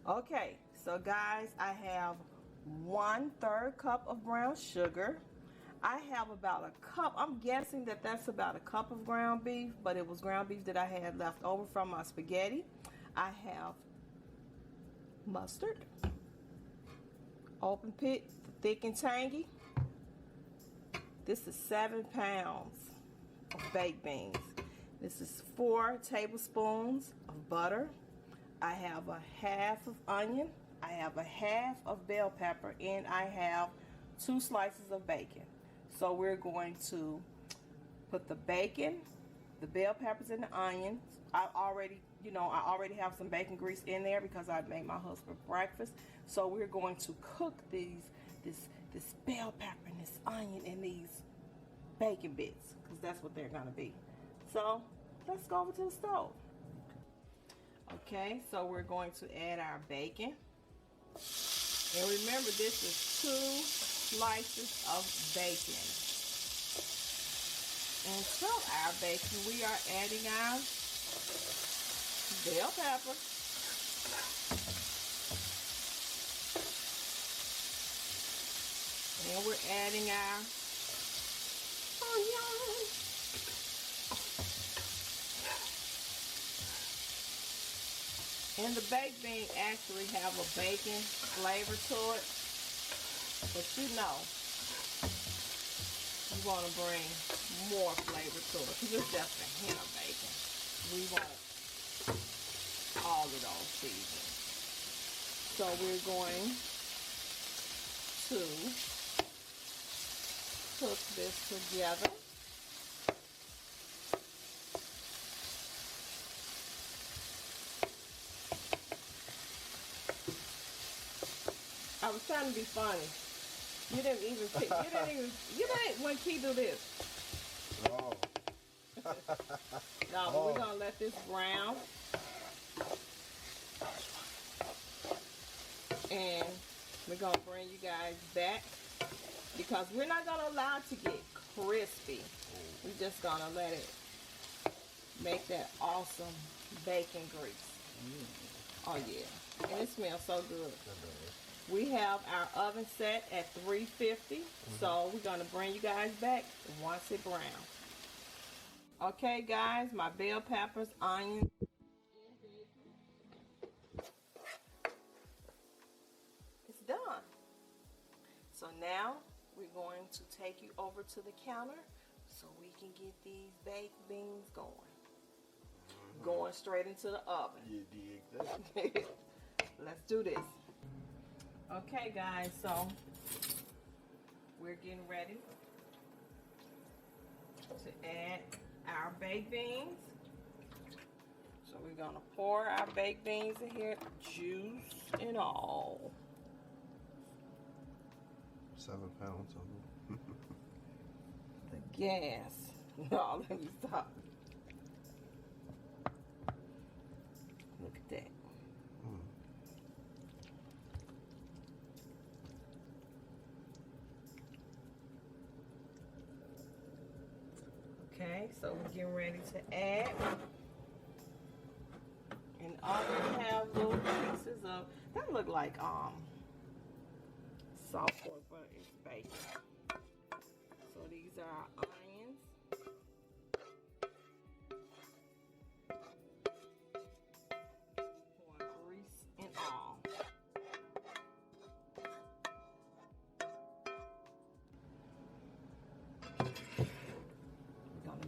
Okay, so guys, I have 1/3 cup of brown sugar. I have about a cup, I'm guessing that that's about a cup of ground beef, but it was ground beef that I had left over from my spaghetti. I have mustard, open pit, thick and tangy. This is 7 pounds of baked beans. This is 4 tablespoons of butter. I have a half of onion. I have a half of bell pepper, and I have 2 slices of bacon. So we're going to put the bacon, the bell peppers, and the onions. I already have some bacon grease in there because I made my husband breakfast. So we're going to cook this bell pepper and this onion and these bacon bits, because that's what they're gonna be. So let's go over to the stove. Okay, so we're going to add our bacon. And remember, this is 2 slices of bacon. And to our bacon, we are adding our bell pepper, and we're adding our onion. And the baked bean actually have a bacon flavor to it, but you know, you want to bring more flavor to it because it's just a hint of bacon. We want all of those seasonings. So we're going to cook this together. I was trying to be funny. You didn't even pick. You didn't when Key do this. Oh. No, but we're gonna let this brown. And we're gonna bring you guys back because we're not gonna allow it to get crispy. We're just gonna let it make that awesome bacon grease. Oh yeah, and it smells so good. We have our oven set at 350, so we're gonna bring you guys back once it browns. Okay guys, my bell peppers, onions, and bacon, it's done. So now we're going to take you over to the counter so we can get these baked beans going. Going straight into the oven. You dig that? Let's do this. Okay guys, so we're getting ready to add our baked beans. So we're gonna pour our baked beans in here, juice and all. 7 pounds of them. The gas. No, let me stop. Look at that. Okay, so we're getting ready to add. And all we have little pieces of, that look like salt pork, but it's bacon. So these are our onions. Pour grease and all.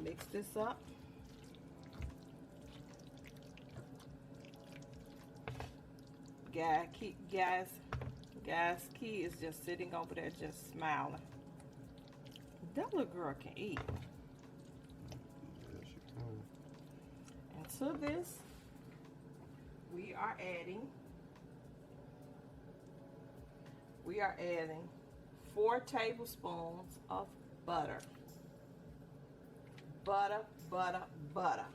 Mix this up. Guys, Key is just sitting over there just smiling. That little girl can eat. Yes, you can. And to this, we are adding 4 tablespoons of butter. Butter, butter, butter.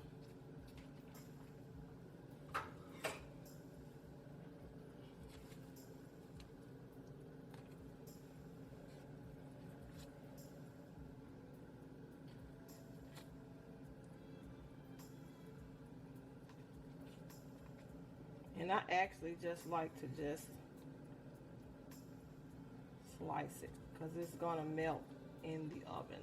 And I actually just like to just slice it because it's gonna melt in the oven.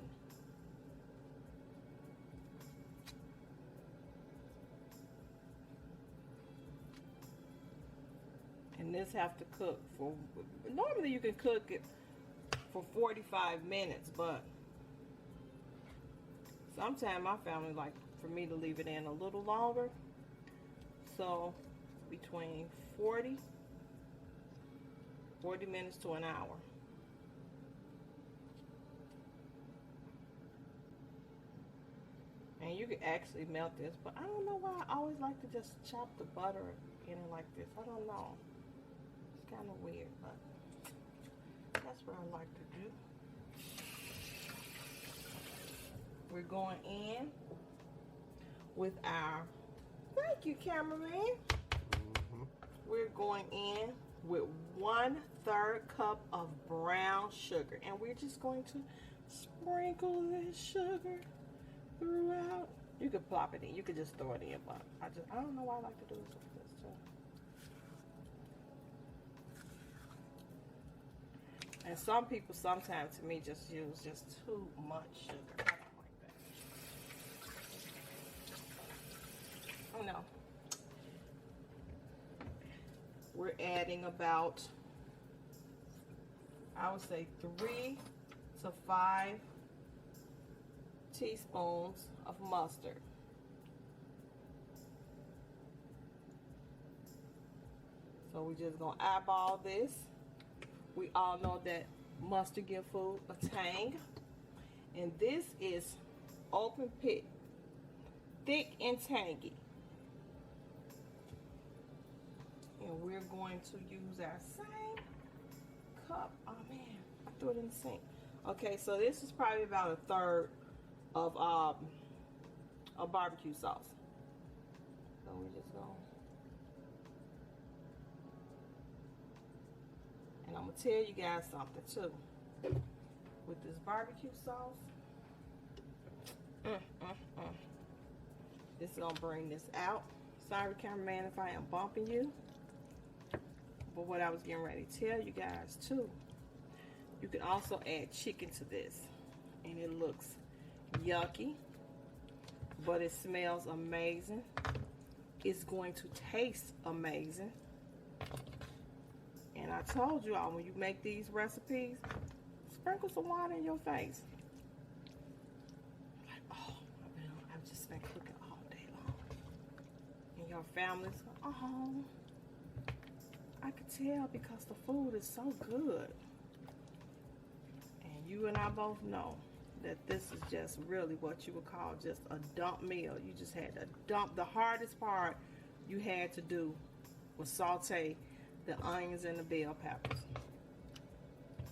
And this have to cook for, normally you can cook it for 45 minutes, but sometimes my family like for me to leave it in a little longer. So between 40 minutes to an hour. And you can actually melt this, but I don't know why I always like to just chop the butter in it like this. I don't know. It's kind of weird, but that's what I like to do. We're going in with our, thank you, cameraman. We're going in with 1/3 cup of brown sugar, and we're just going to sprinkle this sugar throughout. You could plop it in, you could just throw it in, but I don't know why I like to do this with this too. And some people sometimes to me just use just too much sugar. I don't like that. Oh no. We're adding about, I would say 3 to 5 teaspoons of mustard. So we're just gonna eyeball this. We all know that mustard give food a tang. And this is open pit, thick and tangy. And we're going to use our same cup. Oh man, I threw it in the sink. Okay, so this is probably about 1/3 of a barbecue sauce. So we just go. And I'm gonna tell you guys something too. With this barbecue sauce, this is gonna bring this out. Sorry, cameraman, if I am bumping you. But what I was getting ready to tell you guys too, you can also add chicken to this, and it looks yucky, but it smells amazing. It's going to taste amazing. And I told you all, when you make these recipes, sprinkle some water in your face. Like, oh, I've just been cooking all day long. And your family's, oh, I could tell because the food is so good. And you and I both know that this is just really what you would call just a dump meal. You just had to dump. The hardest part you had to do was saute the onions and the bell peppers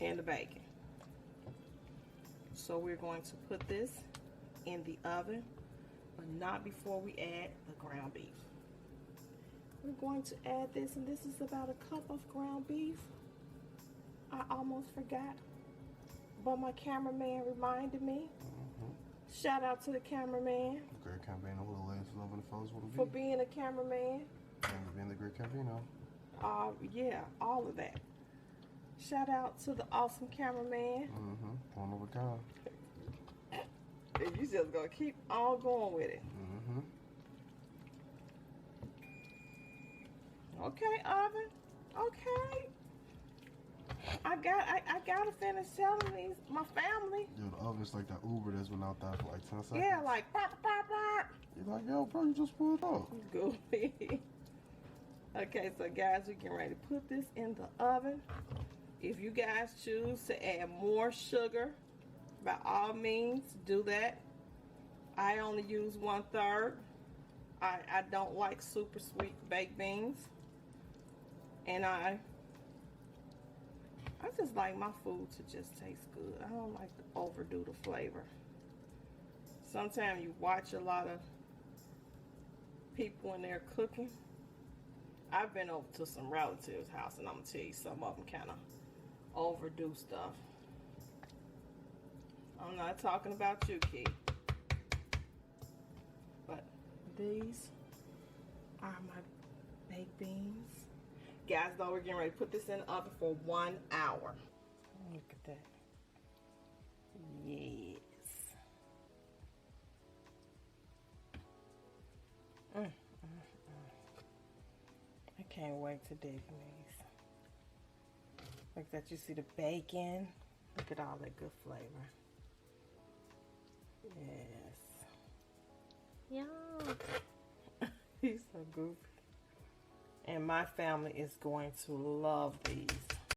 and the bacon. So we're going to put this in the oven, but not before we add the ground beef. We're going to add this, and this is about 1 cup of ground beef. I almost forgot, but my cameraman reminded me. Shout out to the cameraman. Great campaign over the last 11 phones will be. For being a cameraman. And being the great campaign. Yeah, all of that. Shout out to the awesome cameraman. One of a kind. And you just gonna keep on going with it. Okay, oven. Okay. I gotta finish telling these my family. Yo, the oven's like that Uber that's been out there for like 10 seconds. Yeah, like pop, pop, pop. You're like, yo, bro, you just pulled up. Good. Okay, so guys, we're getting ready to put this in the oven. If you guys choose to add more sugar, by all means, do that. I only use 1/3. I don't like super sweet baked beans. And I just like my food to just taste good. I don't like to overdo the flavor. Sometimes you watch a lot of people when they're cooking. I've been over to some relatives' house, and I'm gonna tell you, some of them kind of overdo stuff. I'm not talking about you, Key. But these are my baked beans. Guys, though, we're getting ready to put this in the oven for 1 hour. Look at that. Yes. I can't wait to dig in these. Look at that. You see the bacon? Look at all that good flavor. Yes. Yum. He's so goofy. And my family is going to love these.